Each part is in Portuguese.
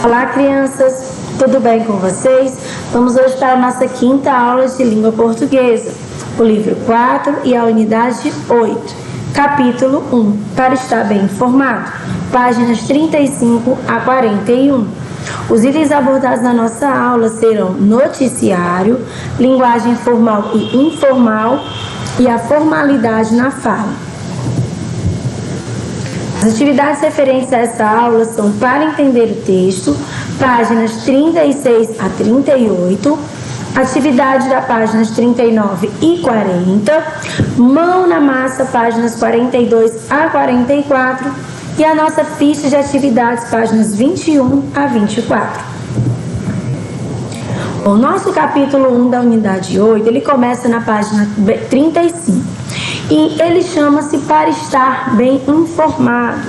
Olá, crianças, tudo bem com vocês? Vamos hoje para a nossa quinta aula de língua portuguesa, o livro 4 e a unidade 8, capítulo 1, para estar bem informado, páginas 35 a 41. Os itens abordados na nossa aula serão noticiário, linguagem formal e informal e a formalidade na fala. As atividades referentes a esta aula são para entender o texto, páginas 36 a 38, atividade da páginas 39 e 40, mão na massa, páginas 42 a 44 e a nossa ficha de atividades, páginas 21 a 24. O nosso capítulo 1 da unidade 8, ele começa na página 35. E ele chama-se Para Estar Bem Informado.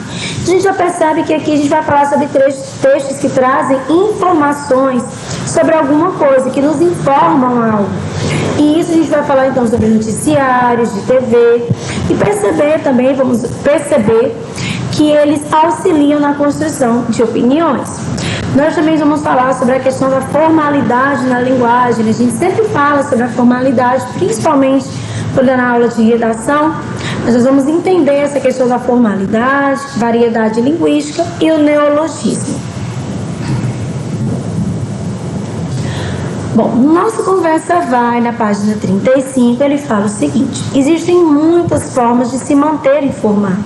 A gente já percebe que aqui a gente vai falar sobre textos que trazem informações sobre alguma coisa, que nos informam algo. E isso a gente vai falar então sobre noticiários de TV e perceber também, vamos perceber que eles auxiliam na construção de opiniões. Nós também vamos falar sobre a questão da formalidade na linguagem. A gente sempre fala sobre a formalidade, principalmente quando é na aula de redação, nós vamos entender essa questão da formalidade, variedade linguística e o neologismo. Bom, nossa conversa vai na página 35, ele fala o seguinte: existem muitas formas de se manter informado.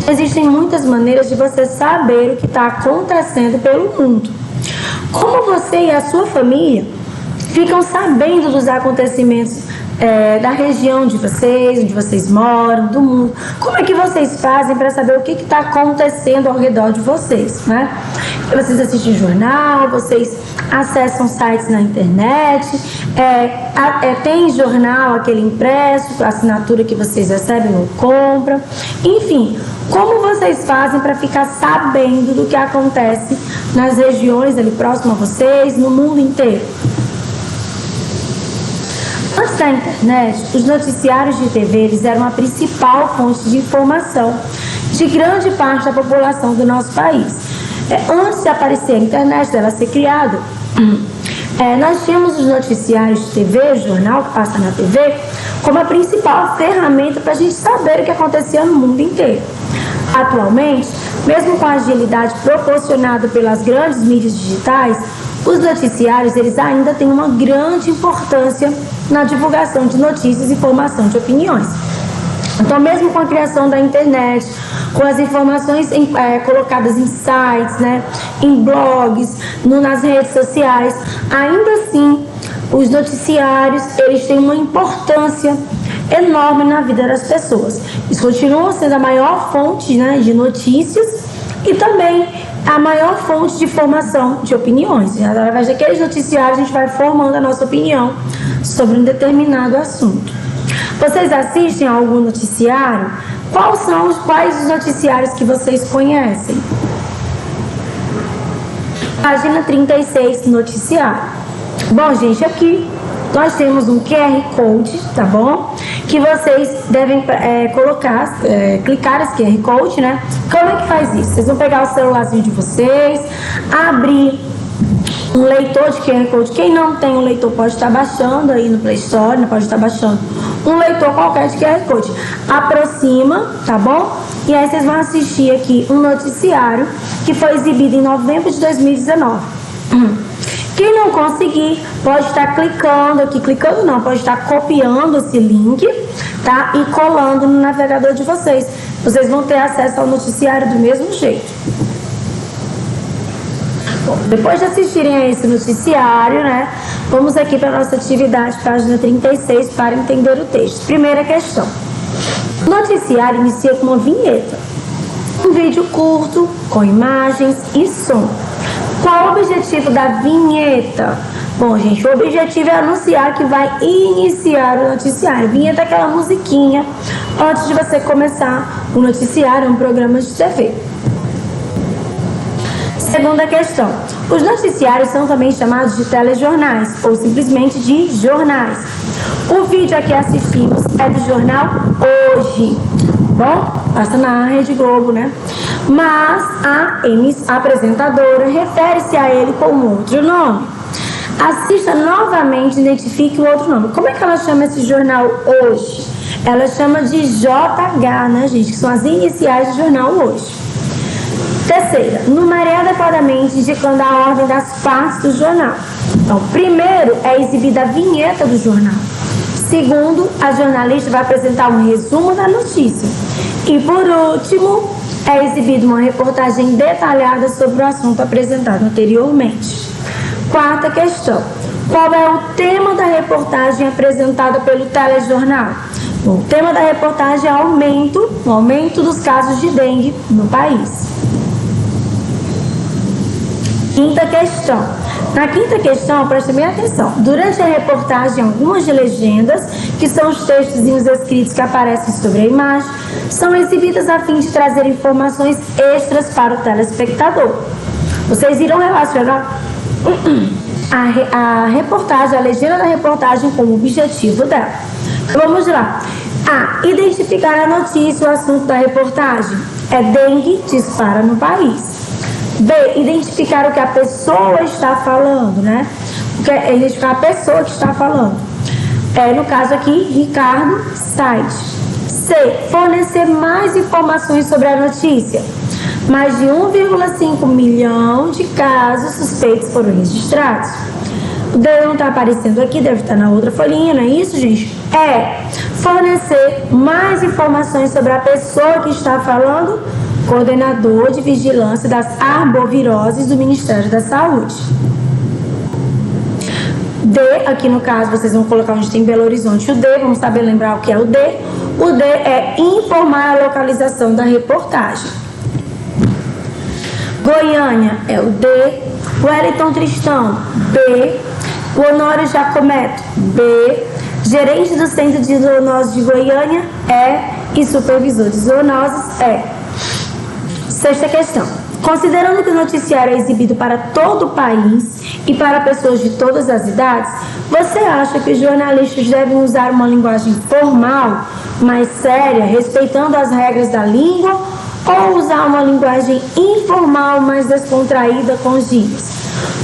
Existem muitas maneiras de você saber o que está acontecendo pelo mundo. Como você e a sua família ficam sabendo dos acontecimentos da região de vocês, onde vocês moram, do mundo? Como é que vocês fazem para saber o que está acontecendo ao redor de vocês, né? Vocês assistem jornal, vocês acessam sites na internet, tem jornal, aquele impresso, a assinatura que vocês recebem ou compram, enfim, como vocês fazem para ficar sabendo do que acontece nas regiões ali próximo a vocês, no mundo inteiro? Antes da internet, os noticiários de TV eles eram a principal fonte de informação de grande parte da população do nosso país. Antes de aparecer a internet, dela ser criada, nós tínhamos os noticiários de TV, o jornal que passa na TV, como a principal ferramenta para a gente saber o que acontecia no mundo inteiro. Atualmente, mesmo com a agilidade proporcionada pelas grandes mídias digitais, os noticiários eles ainda têm uma grande importância na divulgação de notícias e formação de opiniões. Então, mesmo com a criação da internet, com as informações colocadas em sites, né, em blogs, nas redes sociais, ainda assim, os noticiários eles têm uma importância enorme na vida das pessoas. Eles continuam sendo a maior fonte, né, de notícias e também a maior fonte de formação de opiniões. Através daqueles noticiários a gente vai formando a nossa opinião sobre um determinado assunto. Vocês assistem a algum noticiário? Quais os noticiários que vocês conhecem? Página 36, noticiário. Bom, gente, aqui nós temos um QR Code, tá bom? Que vocês devem clicar esse QR Code, né? Como é que faz isso? Vocês vão pegar o celularzinho de vocês, abrir um leitor de QR Code. Quem não tem um leitor pode estar baixando aí no Play Store, pode estar baixando um leitor qualquer de QR Code. Aproxima, tá bom? E aí vocês vão assistir aqui um noticiário que foi exibido em novembro de 2019. Quem não conseguir, pode estar pode estar copiando esse link, tá? E colando no navegador de vocês. Vocês vão ter acesso ao noticiário do mesmo jeito. Bom, depois de assistirem a esse noticiário, né? Vamos aqui para a nossa atividade, página 36, para entender o texto. Primeira questão. O noticiário inicia com uma vinheta. Um vídeo curto, com imagens e som. Qual o objetivo da vinheta? Bom, gente, o objetivo é anunciar que vai iniciar o noticiário. Vinheta é aquela musiquinha antes de você começar o noticiário, um programa de TV. Segunda questão. Os noticiários são também chamados de telejornais ou simplesmente de jornais. O vídeo a que assistimos é do jornal Hoje. bom? Passa na Rede Globo, né? Mas a apresentadora refere-se a ele com outro nome. Assista novamente e identifique o outro nome. Como é que ela chama esse jornal hoje? Ela chama de JH, né, gente? Que são as iniciais do jornal hoje. Terceira, numere adequadamente indicando a ordem das partes do jornal. Então, primeiro é exibida a vinheta do jornal. Segundo, a jornalista vai apresentar um resumo da notícia. E por último, é exibida uma reportagem detalhada sobre o assunto apresentado anteriormente. Quarta questão. Qual é o tema da reportagem apresentada pelo telejornal? Bom, o tema da reportagem é o aumento dos casos de dengue no país. Quinta questão. Na quinta questão, preste bem atenção. Durante a reportagem, algumas legendas, que são os textos escritos que aparecem sobre a imagem, são exibidas a fim de trazer informações extras para o telespectador. Vocês irão relacionar a reportagem, a legenda da reportagem com o objetivo dela. Vamos lá. A. Identificar a notícia, o assunto da reportagem. É dengue dispara no país. B. Identificar o que a pessoa está falando, né? Identificar a pessoa que está falando. No caso aqui, Ricardo Said. C. Fornecer mais informações sobre a notícia. Mais de 1,5 milhão de casos suspeitos foram registrados. O D não está aparecendo aqui, deve estar na outra folhinha, não é isso, gente? Fornecer mais informações sobre a pessoa que está falando, coordenador de vigilância das arboviroses do Ministério da Saúde. D, aqui no caso, vocês vão colocar onde tem Belo Horizonte o D, vamos saber lembrar o que é o D. O D é informar a localização da reportagem. Goiânia é o D. Wellington Tristão, B. O Honório Jacometo, B. Gerente do Centro de Zoonoses de Goiânia, E. E supervisor de zoonoses, E. Sexta questão. Considerando que o noticiário é exibido para todo o país e para pessoas de todas as idades, você acha que os jornalistas devem usar uma linguagem formal, mais séria, respeitando as regras da língua, ou usar uma linguagem informal, mais descontraída com gírias?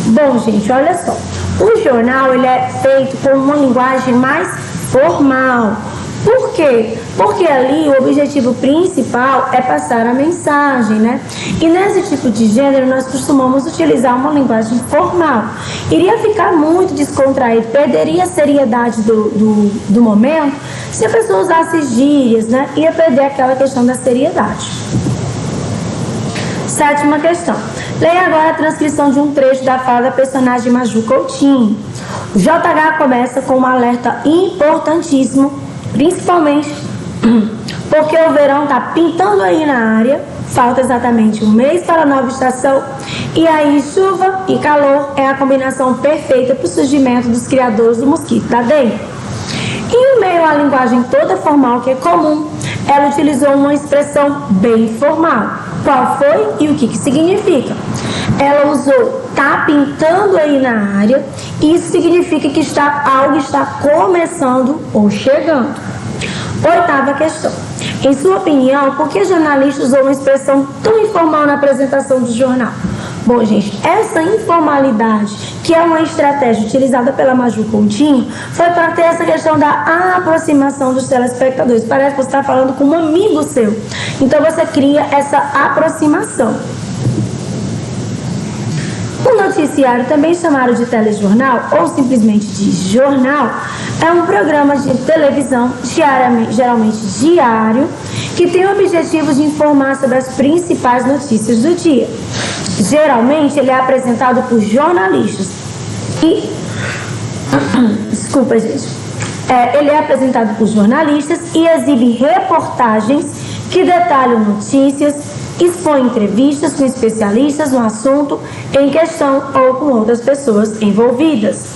Bom, gente, olha só. O jornal ele é feito com uma linguagem mais formal. Por quê? Porque ali o objetivo principal é passar a mensagem, né? E nesse tipo de gênero nós costumamos utilizar uma linguagem formal. Iria ficar muito descontraído, perderia a seriedade do momento se a pessoa usasse gírias, né? Ia perder aquela questão da seriedade. Sétima questão. Leia agora a transcrição de um trecho da fala da personagem Maju Coutinho. O JH começa com um alerta importantíssimo, principalmente porque o verão está pintando aí na área, falta exatamente um mês para a nova estação, e aí chuva e calor é a combinação perfeita para o surgimento dos criadores do mosquito da dengue. Em meio à linguagem toda formal que é comum, ela utilizou uma expressão bem formal. Qual foi e o que significa? Ela usou tá pintando aí na área, isso significa que algo está começando ou chegando. Oitava questão. Em sua opinião, por que jornalistas usam uma expressão tão informal na apresentação do jornal? Bom, gente, essa informalidade, que é uma estratégia utilizada pela Maju Coutinho, foi para ter essa questão da aproximação dos telespectadores. Parece que você está falando com um amigo seu. Então, você cria essa aproximação. O noticiário, também chamado de telejornal ou simplesmente de jornal, é um programa de televisão geralmente diário, que tem o objetivo de informar sobre as principais notícias do dia. Geralmente ele é apresentado por jornalistas desculpa, gente. Ele é apresentado por jornalistas e exibe reportagens que detalham notícias, expõe entrevistas com especialistas no assunto em questão ou com outras pessoas envolvidas.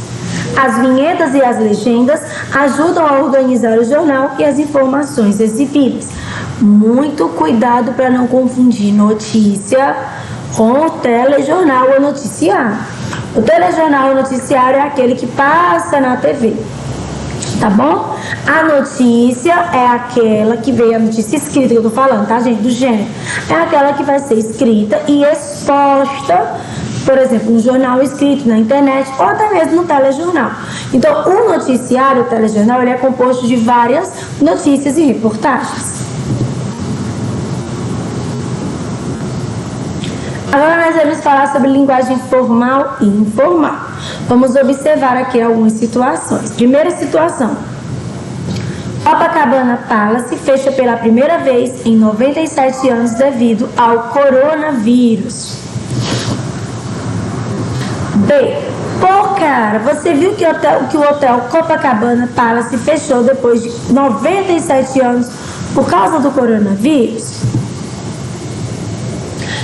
As vinhetas e as legendas ajudam a organizar o jornal e as informações exibidas. Muito cuidado para não confundir notícia com o telejornal ou noticiário. O telejornal ou noticiário é aquele que passa na TV. Tá bom? A notícia é aquela que veio, a notícia escrita que eu tô falando, tá, gente? Do gênero. É aquela que vai ser escrita e exposta, por exemplo, no jornal escrito, na internet ou até mesmo no telejornal. Então, o noticiário, o telejornal, ele é composto de várias notícias e reportagens. Agora nós vamos falar sobre linguagem formal e informal. Vamos observar aqui algumas situações. Primeira situação. Copacabana Palace fecha pela primeira vez em 97 anos devido ao coronavírus. B. Pô, cara, você viu que o hotel Copacabana Palace fechou depois de 97 anos por causa do coronavírus?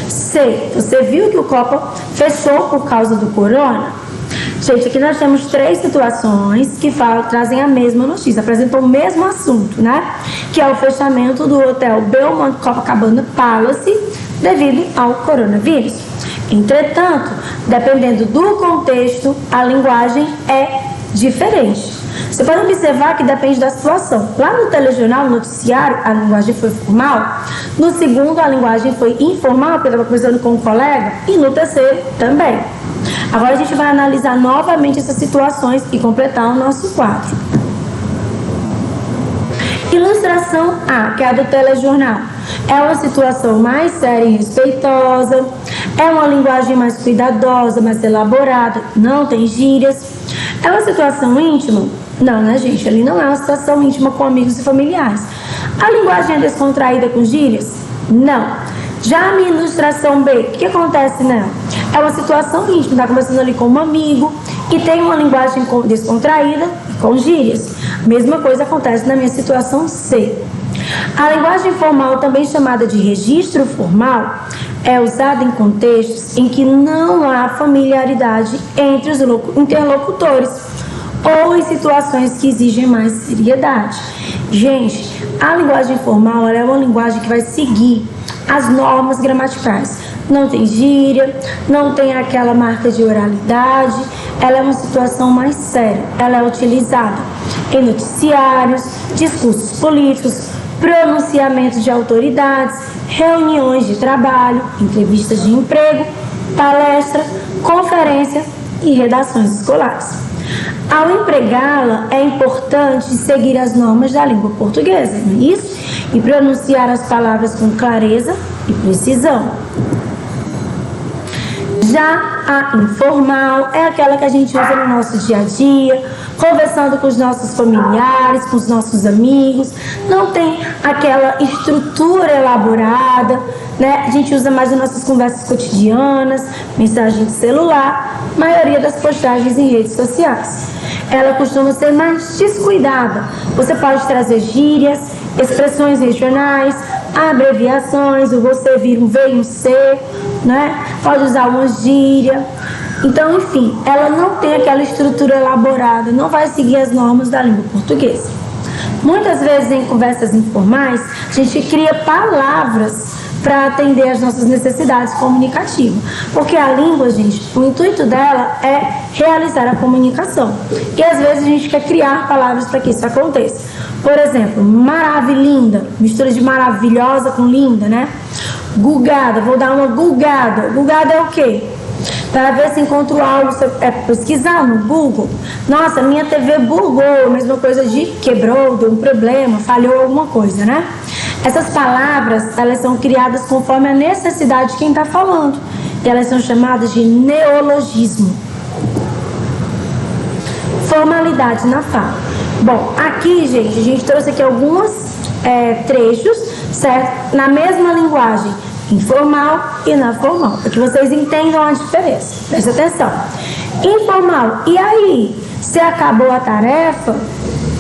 C. Você viu que o Copa fechou por causa do corona? Gente, aqui nós temos 3 situações que trazem a mesma notícia, apresentam o mesmo assunto, né? Que é o fechamento do hotel Belmont Copacabana Palace devido ao coronavírus. Entretanto, dependendo do contexto, a linguagem é diferente. Você pode observar que depende da situação. Lá no telejornal, no noticiário, a linguagem foi formal. No segundo, a linguagem foi informal, porque eu estava conversando com um colega. E no terceiro, também. Agora a gente vai analisar novamente essas situações e completar o nosso quadro. Ilustração A, que é a do telejornal. É uma situação mais séria e respeitosa. É uma linguagem mais cuidadosa, mais elaborada. Não tem gírias. É uma situação íntima? Não, né, gente? Ali não é uma situação íntima com amigos e familiares. A linguagem é descontraída com gírias? Não. Já a minha ilustração B, o que acontece nela? É uma situação íntima, está conversando ali com um amigo e tem uma linguagem descontraída com gírias. Mesma coisa acontece na minha situação C. A linguagem formal, também chamada de registro formal, é usada em contextos em que não há familiaridade entre os interlocutores ou em situações que exigem mais seriedade. Gente, a linguagem formal ela é uma linguagem que vai seguir as normas gramaticais. Não tem gíria, não tem aquela marca de oralidade, ela é uma situação mais séria. Ela é utilizada em noticiários, discursos políticos, pronunciamentos de autoridades, reuniões de trabalho, entrevistas de emprego, palestra, conferência e redações escolares. Ao empregá-la, é importante seguir as normas da língua portuguesa, não é isso? E pronunciar as palavras com clareza e precisão. Já a informal é aquela que a gente usa no nosso dia a dia, conversando com os nossos familiares, com os nossos amigos. Não tem aquela estrutura elaborada, né? A gente usa mais nas nossas conversas cotidianas, mensagem de celular, maioria das postagens em redes sociais. Ela costuma ser mais descuidada. Você pode trazer gírias, expressões regionais, abreviações, o você vir um V e um C, né? Pode usar uma gíria. Então, enfim, ela não tem aquela estrutura elaborada, não vai seguir as normas da língua portuguesa. Muitas vezes em conversas informais, a gente cria palavras para atender às nossas necessidades comunicativas. Porque a língua, gente, o intuito dela é realizar a comunicação. E às vezes a gente quer criar palavras para que isso aconteça. Por exemplo, maravilhinda, mistura de maravilhosa com linda, né? Gulgada, vou dar uma gulgada. Gulgada é o quê? Para ver se encontro algo, pesquisar no Google. Nossa, minha TV bugou, a mesma coisa de quebrou, deu um problema, falhou alguma coisa, né? Essas palavras, elas são criadas conforme a necessidade de quem está falando. E elas são chamadas de neologismo. Formalidade na fala. Bom, aqui, gente, a gente trouxe aqui alguns trechos, certo? Na mesma linguagem, informal e na formal, para que vocês entendam a diferença. Presta atenção. Informal, e aí? Você acabou a tarefa?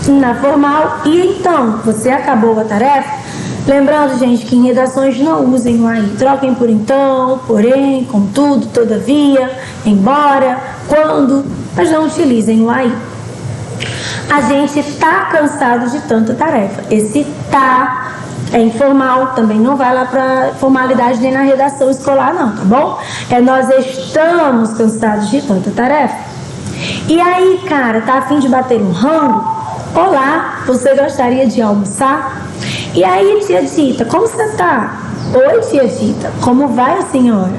Na formal, e então? Você acabou a tarefa? Lembrando, gente, que em redações não usem o aí. Troquem por então, porém, contudo, todavia, embora, quando, mas não utilizem o aí. A gente tá cansado de tanta tarefa. Esse tá é informal, também não vai lá para formalidade nem na redação escolar não, tá bom? Nós estamos cansados de tanta tarefa. E aí, cara, tá a fim de bater um rango? Olá, você gostaria de almoçar? E aí, tia Dita, como você está? Oi, tia Dita, como vai a senhora?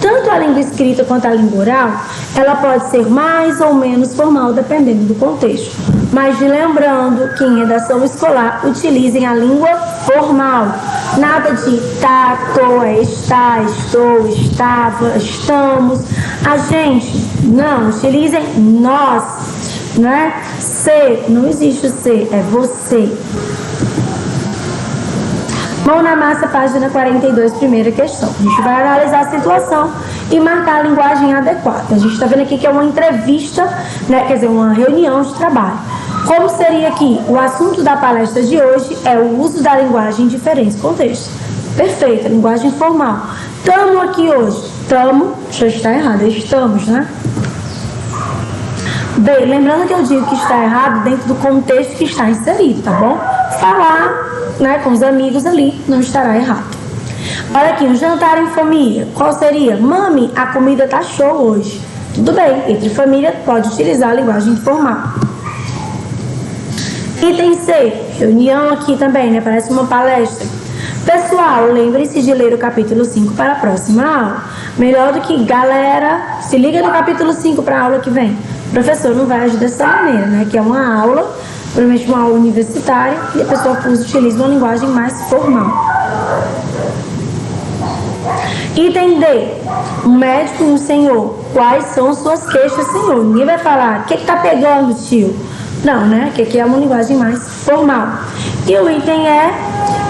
Tanto a língua escrita quanto a língua oral, ela pode ser mais ou menos formal, dependendo do contexto. Mas lembrando que em redação escolar, utilizem a língua formal. Nada de tá, tô, está, estou, estava, estamos. A gente, não, utilizem nós, né? Ser, não existe o ser, é você. Mão na massa, página 42, primeira questão. A gente vai analisar a situação e marcar a linguagem adequada. A gente está vendo aqui que é uma entrevista, né? Quer dizer, uma reunião de trabalho. Como seria aqui? O assunto da palestra de hoje é o uso da linguagem em diferentes contextos. Perfeito, linguagem formal. Tamo aqui hoje. Tamo, já está errado, estamos, né? Bem, lembrando que eu digo que está errado dentro do contexto que está inserido, tá bom? Falar, né, com os amigos ali não estará errado. Olha aqui, um jantar em família. Qual seria? Mami, a comida tá show hoje. Tudo bem, entre família pode utilizar a linguagem informal. Item C, reunião aqui também, né? Parece uma palestra. Pessoal, lembre-se de ler o capítulo 5 para a próxima aula. Melhor do que galera, se liga no capítulo 5 para a aula que vem. O professor não vai agir dessa maneira, né? Que é uma aula, provavelmente uma aula universitária, e a pessoa utiliza uma linguagem mais formal. Item D. Um médico e um senhor. Quais são suas queixas, senhor? Ninguém vai falar, o que tá pegando, tio? Não, né? Que aqui é uma linguagem mais formal. E o item é: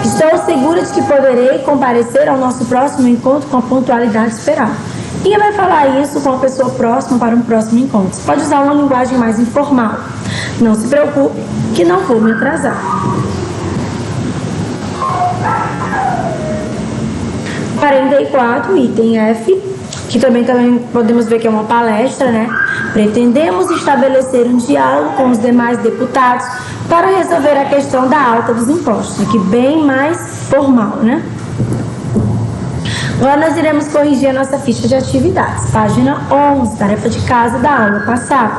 estou segura de que poderei comparecer ao nosso próximo encontro com a pontualidade esperada. Ninguém vai falar isso com a pessoa próxima para um próximo encontro. Você pode usar uma linguagem mais informal. Não se preocupe que não vou me atrasar. 44, item F, que também podemos ver que é uma palestra, né? Pretendemos estabelecer um diálogo com os demais deputados para resolver a questão da alta dos impostos, aqui bem mais formal, né? Agora nós iremos corrigir a nossa ficha de atividades. Página 11, tarefa de casa da aula passada.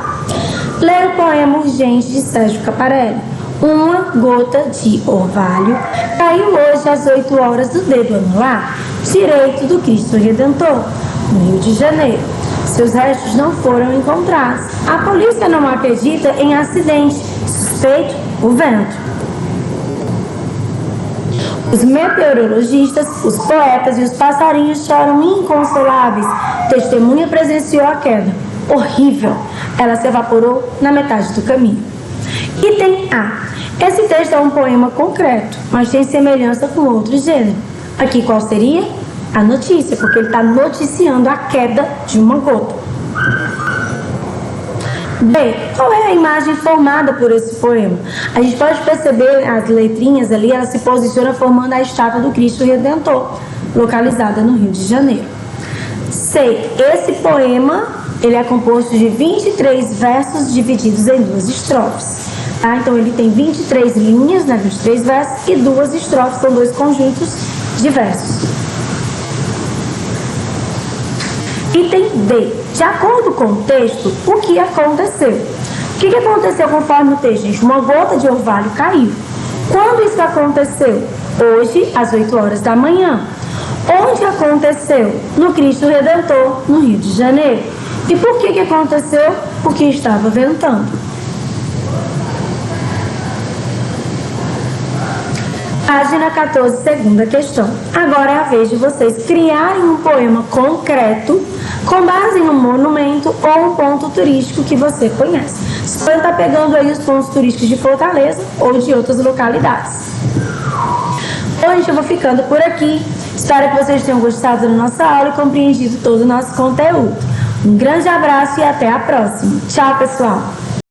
Ler o poema Urgente de Sérgio Caparelli. Uma gota de orvalho caiu hoje às 8 horas do dedo anular direito do Cristo Redentor, no Rio de Janeiro. Seus restos não foram encontrados. A polícia não acredita em acidente. Suspeito o vento. Os meteorologistas, os poetas e os passarinhos choram inconsoláveis. Testemunha presenciou a queda. Horrível. Ela se evaporou na metade do caminho. Item A. Esse texto é um poema concreto, mas tem semelhança com outro gênero. Aqui qual seria? A notícia, porque ele está noticiando a queda de uma gota. Bem, qual é a imagem formada por esse poema? A gente pode perceber as letrinhas ali, ela se posiciona formando a estátua do Cristo Redentor, localizada no Rio de Janeiro. C. Esse poema, ele é composto de 23 versos divididos em 2 estrofes. Tá? Então ele tem 23 linhas, né, 23 versos, e 2 estrofes, são 2 conjuntos de versos. Item D. De acordo com o texto, o que aconteceu? O que aconteceu conforme o texto, gente? Uma gota de orvalho caiu. Quando isso aconteceu? Hoje, às 8 horas da manhã. Onde aconteceu? No Cristo Redentor, no Rio de Janeiro. E por que aconteceu? Porque estava ventando. Página 14, segunda questão. Agora é a vez de vocês criarem um poema concreto com base em um monumento ou um ponto turístico que você conhece. Você pode estar pegando aí os pontos turísticos de Fortaleza ou de outras localidades. Hoje eu vou ficando por aqui. Espero que vocês tenham gostado da nossa aula e compreendido todo o nosso conteúdo. Um grande abraço e até a próxima. Tchau, pessoal!